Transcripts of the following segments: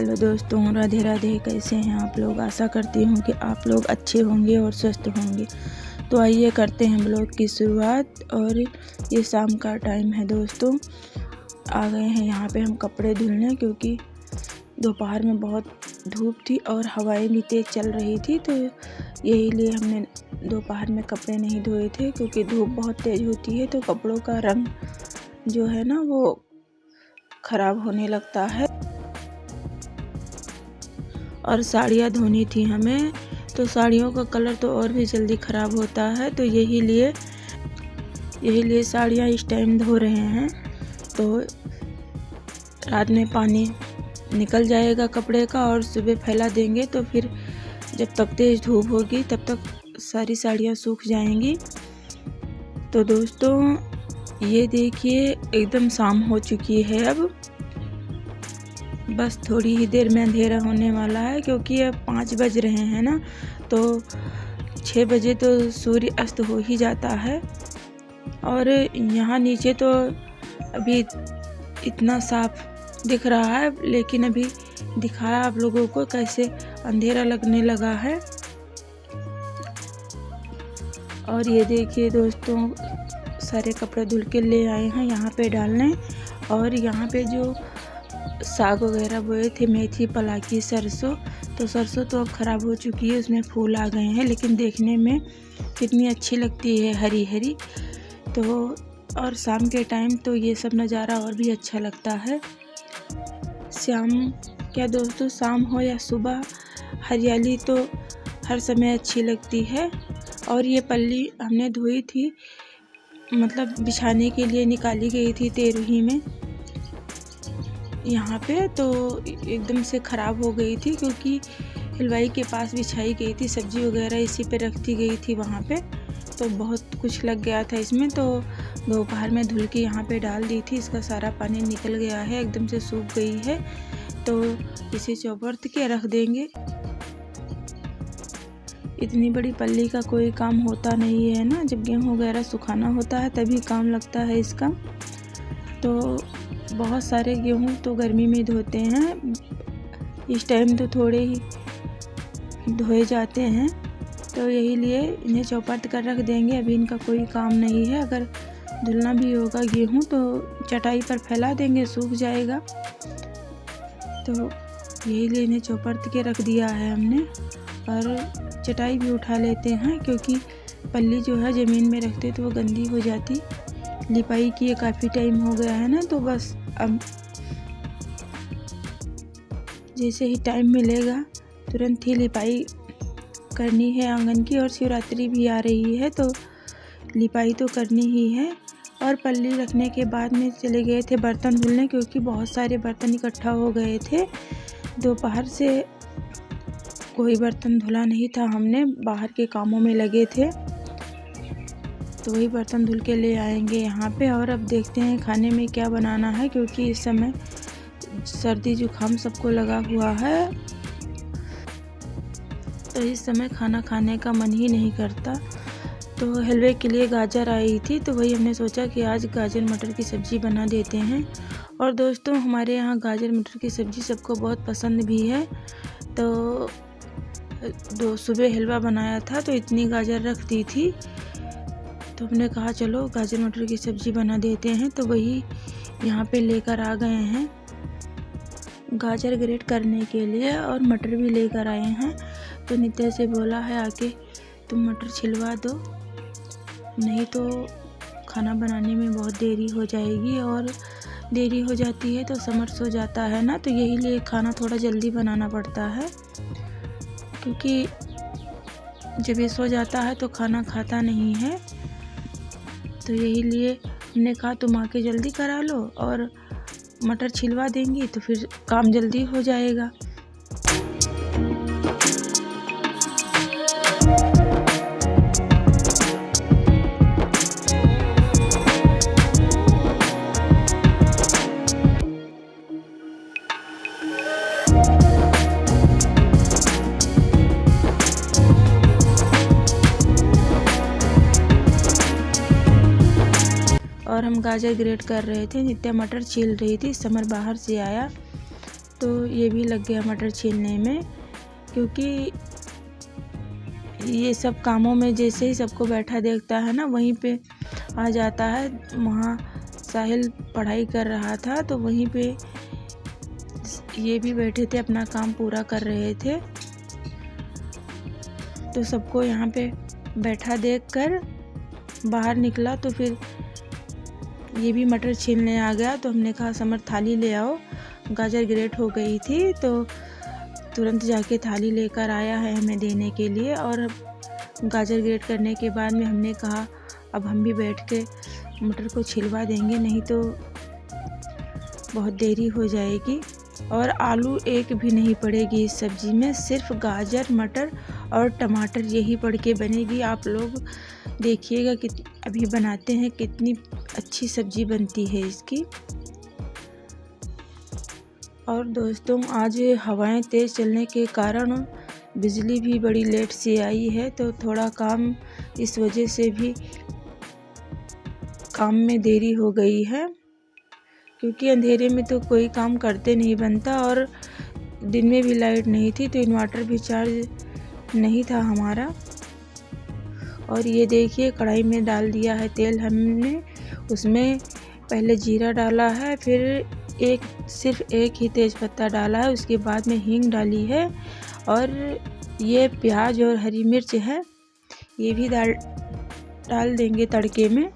Hello दोस्तों, राधे राधे। कैसे हैं आप लोग? आशा करती हूँ कि आप लोग अच्छे होंगे और स्वस्थ होंगे। तो आइए करते हैं ब्लॉग की शुरुआत। और ये शाम का टाइम है दोस्तों। आ गए हैं यहाँ पे हम कपड़े धुलने, क्योंकि दोपहर में बहुत धूप थी और हवाएं भी तेज़ चल रही थी। तो यही लिए हमने दोपहर में कपड़े नहीं धोए थे, क्योंकि धूप बहुत तेज़ होती है तो कपड़ों का रंग जो है ना वो ख़राब होने लगता है। और साड़ियाँ धोनी थी हमें, तो साड़ियों का कलर तो और भी जल्दी ख़राब होता है। तो यही लिए साड़ियाँ इस टाइम धो रहे हैं। तो रात में पानी निकल जाएगा कपड़े का और सुबह फैला देंगे, तो फिर जब तक तेज़ धूप होगी तब तक सारी साड़ियाँ सूख जाएंगी। तो दोस्तों ये देखिए, एकदम शाम हो चुकी है। अब बस थोड़ी ही देर में अंधेरा होने वाला है, क्योंकि अब 5 बज रहे हैं ना। तो 6 बजे तो सूर्य अस्त हो ही जाता है। और यहाँ नीचे तो अभी इतना साफ दिख रहा है, लेकिन अभी दिखाया आप लोगों को कैसे अंधेरा लगने लगा है। और ये देखिए दोस्तों, सारे कपड़े धुल के ले आए हैं यहाँ पे डालने। और यहाँ पे जो साग वगैरह बोए थे, मेथी, पलाकी, सरसों, तो सरसों तो अब ख़राब हो चुकी है, उसमें फूल आ गए हैं, लेकिन देखने में कितनी अच्छी लगती है हरी हरी। तो और शाम के टाइम तो ये सब नज़ारा और भी अच्छा लगता है। शाम क्या दोस्तों, शाम हो या सुबह, हरियाली तो हर समय अच्छी लगती है। और ये पल्ली हमने धोई थी, मतलब बिछाने के लिए निकाली गई थी तेरही में यहाँ पे, तो एकदम से ख़राब हो गई थी, क्योंकि हलवाई के पास बिछाई गई थी, सब्ज़ी वगैरह इसी पे रखती गई थी वहाँ पे। तो बहुत कुछ लग गया था इसमें, तो दोपहर में धुल के यहाँ पे डाल दी थी। इसका सारा पानी निकल गया है, एकदम से सूख गई है। तो इसे चौबर्त के रख देंगे। इतनी बड़ी पल्ली का कोई काम होता नहीं है ना, जब गेहूँ वगैरह सुखाना होता है तभी काम लगता है इसका। तो बहुत सारे गेहूँ तो गर्मी में धोते हैं, इस टाइम तो थोड़े ही धोए जाते हैं। तो यही लिए इन्हें चौपट कर रख देंगे, अभी इनका कोई काम नहीं है। अगर धुलना भी होगा गेहूँ तो चटाई पर फैला देंगे, सूख जाएगा। तो यही लिए इन्हें चौपट के रख दिया है हमने। और चटाई भी उठा लेते हैं, क्योंकि पल्ली जो है ज़मीन में रखते तो वो गंदी हो जाती। लिपाई किए काफ़ी टाइम हो गया है ना, तो बस अब जैसे ही टाइम मिलेगा तुरंत ही लिपाई करनी है आंगन की। और शिवरात्रि भी आ रही है, तो लिपाई तो करनी ही है। और पल्ली रखने के बाद में चले गए थे बर्तन धुलने, क्योंकि बहुत सारे बर्तन इकट्ठा हो गए थे। दोपहर से कोई बर्तन धुला नहीं था, हमने बाहर के कामों में लगे थे। तो वही बर्तन धुल के ले आएंगे यहाँ पे। और अब देखते हैं खाने में क्या बनाना है, क्योंकि इस समय सर्दी जुकाम सबको लगा हुआ है, तो इस समय खाना खाने का मन ही नहीं करता। तो हलवे के लिए गाजर आई थी, तो वही हमने सोचा कि आज गाजर मटर की सब्ज़ी बना देते हैं। और दोस्तों हमारे यहाँ गाजर मटर की सब्ज़ी सबको बहुत पसंद भी है। तो सुबह हलवा बनाया था, तो इतनी गाजर रख दी थी, तो हमने कहा चलो गाजर मटर की सब्ज़ी बना देते हैं। तो वही यहाँ पे लेकर आ गए हैं गाजर ग्रेट करने के लिए, और मटर भी लेकर आए हैं। तो नित्या से बोला है आके तुम मटर छिलवा दो, नहीं तो खाना बनाने में बहुत देरी हो जाएगी, और देरी हो जाती है तो समर सो जाता है ना। तो यही लिए खाना थोड़ा जल्दी बनाना पड़ता है, क्योंकि जब ये सो जाता है तो खाना खाता नहीं है। तो यही लिए हमने कहा तुम आके जल्दी करा लो, और मटर छिलवा देंगी तो फिर काम जल्दी हो जाएगा। और हम गाजर ग्रेट कर रहे थे, नित्या मटर छील रही थी। समर बाहर से आया तो ये भी लग गया मटर छीलने में, क्योंकि ये सब कामों में जैसे ही सबको बैठा देखता है ना, वहीं पे आ जाता है। वहाँ साहिल पढ़ाई कर रहा था तो वहीं पे ये भी बैठे थे, अपना काम पूरा कर रहे थे। तो सबको यहाँ पे बैठा देखकर बाहर निकला तो फिर ये भी मटर छीलने आ गया। तो हमने कहा समर थाली ले आओ, गाजर ग्रेट हो गई थी तो तुरंत जाके थाली लेकर आया है हमें देने के लिए। और गाजर ग्रेट करने के बाद में हमने कहा अब हम भी बैठ के मटर को छिलवा देंगे, नहीं तो बहुत देरी हो जाएगी। और आलू एक भी नहीं पड़ेगी इस सब्ज़ी में, सिर्फ गाजर मटर और टमाटर यही पड़ के बनेगी। आप लोग देखिएगा कि अभी बनाते हैं कितनी अच्छी सब्ज़ी बनती है इसकी। और दोस्तों आज हवाएं तेज़ चलने के कारण बिजली भी बड़ी लेट से आई है, तो थोड़ा काम इस वजह से भी काम में देरी हो गई है, क्योंकि अंधेरे में तो कोई काम करते नहीं बनता। और दिन में भी लाइट नहीं थी तो इन्वर्टर भी चार्ज नहीं था हमारा। और ये देखिए कढ़ाई में डाल दिया है तेल हमने, उसमें पहले जीरा डाला है, फिर सिर्फ एक ही तेज़पत्ता डाला है, उसके बाद में हींग डाली है। और ये प्याज और हरी मिर्च है, ये भी डाल देंगे तड़के में।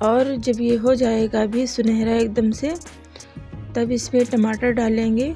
और जब ये हो जाएगा अभी सुनहरा एकदम से, तब इसमें टमाटर डालेंगे।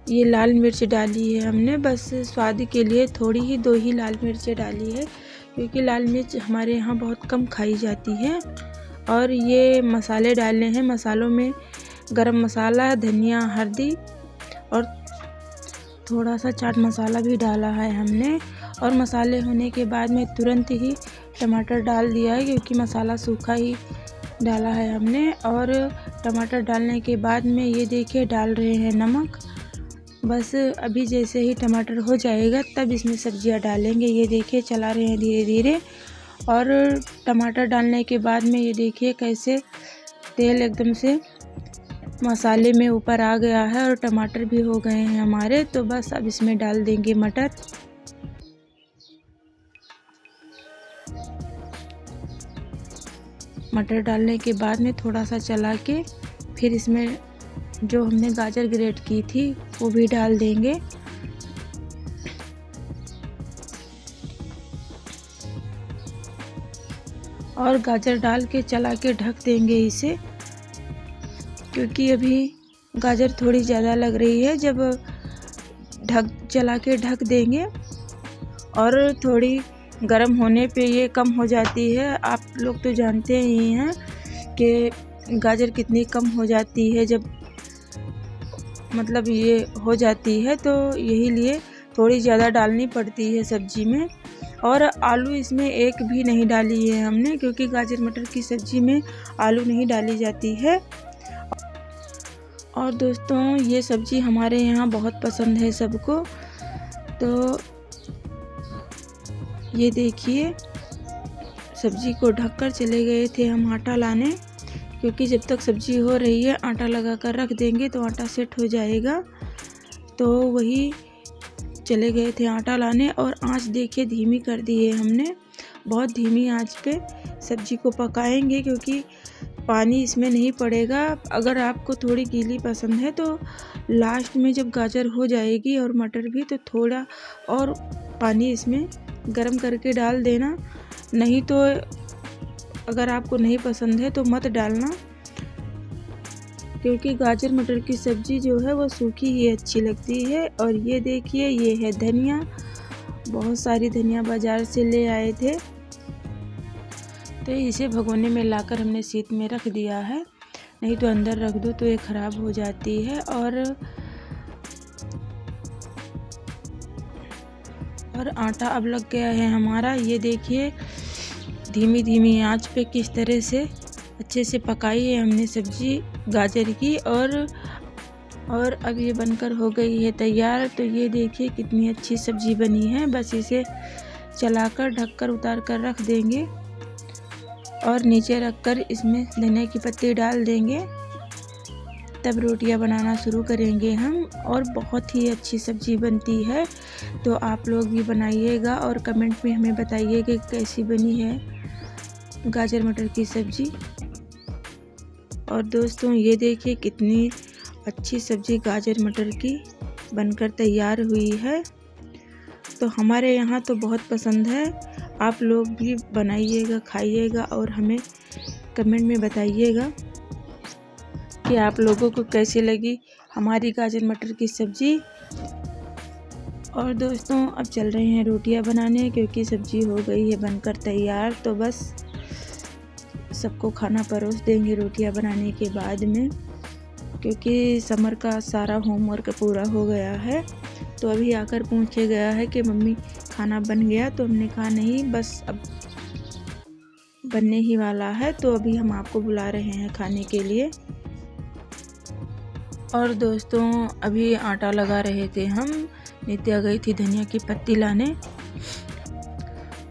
ये लाल मिर्च डाली है हमने, बस स्वाद के लिए थोड़ी ही 2 ही लाल मिर्च डाली है, क्योंकि लाल मिर्च हमारे यहाँ बहुत कम खाई जाती है। और ये मसाले डालने हैं, मसालों में गरम मसाला, धनिया, हल्दी और थोड़ा सा चाट मसाला भी डाला है हमने। और मसाले होने के बाद में तुरंत ही टमाटर डाल दिया है, क्योंकि मसाला सूखा ही डाला है हमने। और टमाटर डालने के बाद में ये देखिए डाल रहे हैं नमक। बस अभी जैसे ही टमाटर हो जाएगा तब इसमें सब्जियां डालेंगे। ये देखिए चला रहे हैं धीरे धीरे। और टमाटर डालने के बाद में ये देखिए कैसे तेल एकदम से मसाले में ऊपर आ गया है और टमाटर भी हो गए हैं हमारे। तो बस अब इसमें डाल देंगे मटर। मटर डालने के बाद में थोड़ा सा चला के फिर इसमें जो हमने गाजर ग्रेट की थी वो भी डाल देंगे। और गाजर डाल के चला के ढक देंगे इसे, क्योंकि अभी गाजर थोड़ी ज़्यादा लग रही है। जब चला के ढक देंगे और थोड़ी गर्म होने पे ये कम हो जाती है। आप लोग तो जानते ही हैं कि गाजर कितनी कम हो जाती है, जब मतलब ये हो जाती है, तो यही लिए थोड़ी ज़्यादा डालनी पड़ती है सब्ज़ी में। और आलू इसमें एक भी नहीं डाली है हमने, क्योंकि गाजर मटर की सब्ज़ी में आलू नहीं डाली जाती है। और दोस्तों ये सब्ज़ी हमारे यहाँ बहुत पसंद है सबको। तो ये देखिए सब्ज़ी को ढककर चले गए थे हम आटा लाने, क्योंकि जब तक सब्ज़ी हो रही है आटा लगा कर रख देंगे तो आटा सेट हो जाएगा। तो वही चले गए थे आटा लाने। और आंच देखिए धीमी कर दी है हमने, बहुत धीमी आंच पे सब्ज़ी को पकाएंगे, क्योंकि पानी इसमें नहीं पड़ेगा। अगर आपको थोड़ी गीली पसंद है तो लास्ट में जब गाजर हो जाएगी और मटर भी, तो थोड़ा और पानी इसमें गरम करके डाल देना। नहीं तो अगर आपको नहीं पसंद है तो मत डालना, क्योंकि गाजर मटर की सब्ज़ी जो है वो सूखी ही अच्छी लगती है। और ये देखिए ये है धनिया, बहुत सारी धनिया बाज़ार से ले आए थे, तो इसे भगोने में लाकर हमने सीट में रख दिया है, नहीं तो अंदर रख दो तो ये ख़राब हो जाती है। और आटा अब लग गया है हमारा। ये देखिए धीमी धीमी आंच पे किस तरह से अच्छे से पकाई है हमने सब्ज़ी गाजर की। और अब ये बनकर हो गई है तैयार। तो ये देखिए कितनी अच्छी सब्ज़ी बनी है। बस इसे चलाकर ढककर उतार कर रख देंगे और नीचे रखकर इसमें धनिया की पत्ती डाल देंगे, तब रोटियां बनाना शुरू करेंगे हम। और बहुत ही अच्छी सब्ज़ी बनती है, तो आप लोग भी बनाइएगा और कमेंट में हमें बताइए कि कैसी बनी है गाजर मटर की सब्ज़ी। और दोस्तों ये देखिए कितनी अच्छी सब्ज़ी गाजर मटर की बनकर तैयार हुई है। तो हमारे यहाँ तो बहुत पसंद है, आप लोग भी बनाइएगा, खाइएगा और हमें कमेंट में बताइएगा कि आप लोगों को कैसी लगी हमारी गाजर मटर की सब्ज़ी। और दोस्तों अब चल रहे हैं रोटियां बनाने, क्योंकि सब्ज़ी हो गई है बनकर तैयार। तो बस सबको खाना परोस देंगे रोटियां बनाने के बाद में, क्योंकि समर का सारा होमवर्क पूरा हो गया है। तो अभी आकर पूछे गया है कि मम्मी खाना बन गया, तो हमने कहा नहीं, बस अब बनने ही वाला है, तो अभी हम आपको बुला रहे हैं खाने के लिए। और दोस्तों अभी आटा लगा रहे थे हम, नित्या गई थी धनिया की पत्ती लाने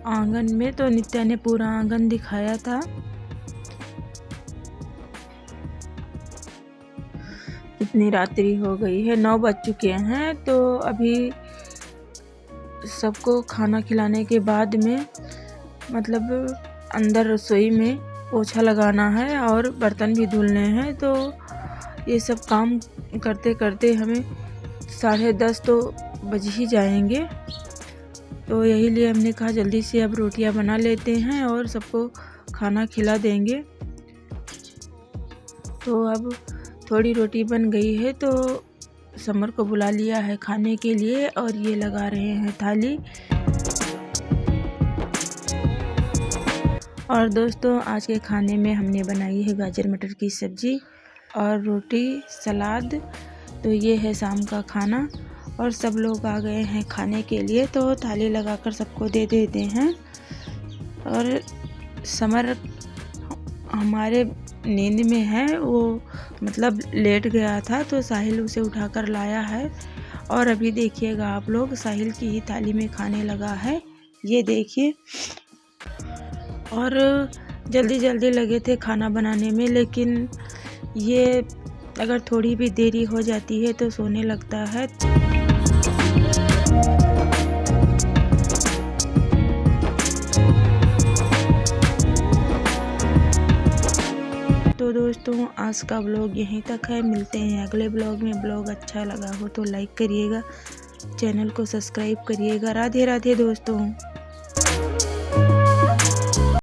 आंगन में, तो नित्या ने पूरा आंगन दिखाया था। इतनी रात्रि हो गई है, 9 बज चुके हैं। तो अभी सबको खाना खिलाने के बाद में मतलब अंदर रसोई में पोछा लगाना है और बर्तन भी धुलने हैं। तो ये सब काम करते करते हमें 10:30 तो बज ही जाएंगे। तो यही लिए हमने कहा जल्दी से अब रोटियां बना लेते हैं और सबको खाना खिला देंगे। तो अब थोड़ी रोटी बन गई है, तो समर को बुला लिया है खाने के लिए और ये लगा रहे हैं थाली। और दोस्तों आज के खाने में हमने बनाई है गाजर मटर की सब्ज़ी और रोटी सलाद। तो ये है शाम का खाना और सब लोग आ गए हैं खाने के लिए, तो थाली लगाकर सबको दे देते हैं। और समर हमारे नींद में है, वो मतलब लेट गया था, तो साहिल उसे उठाकर लाया है। और अभी देखिएगा आप लोग, साहिल की ही थाली में खाने लगा है, ये देखिए। और जल्दी जल्दी लगे थे खाना बनाने में, लेकिन ये अगर थोड़ी भी देरी हो जाती है तो सोने लगता है। तो दोस्तों आज का ब्लॉग यहीं तक है, मिलते हैं अगले ब्लॉग में। ब्लॉग अच्छा लगा हो तो लाइक करिएगा, चैनल को सब्सक्राइब करिएगा। राधे राधे दोस्तों।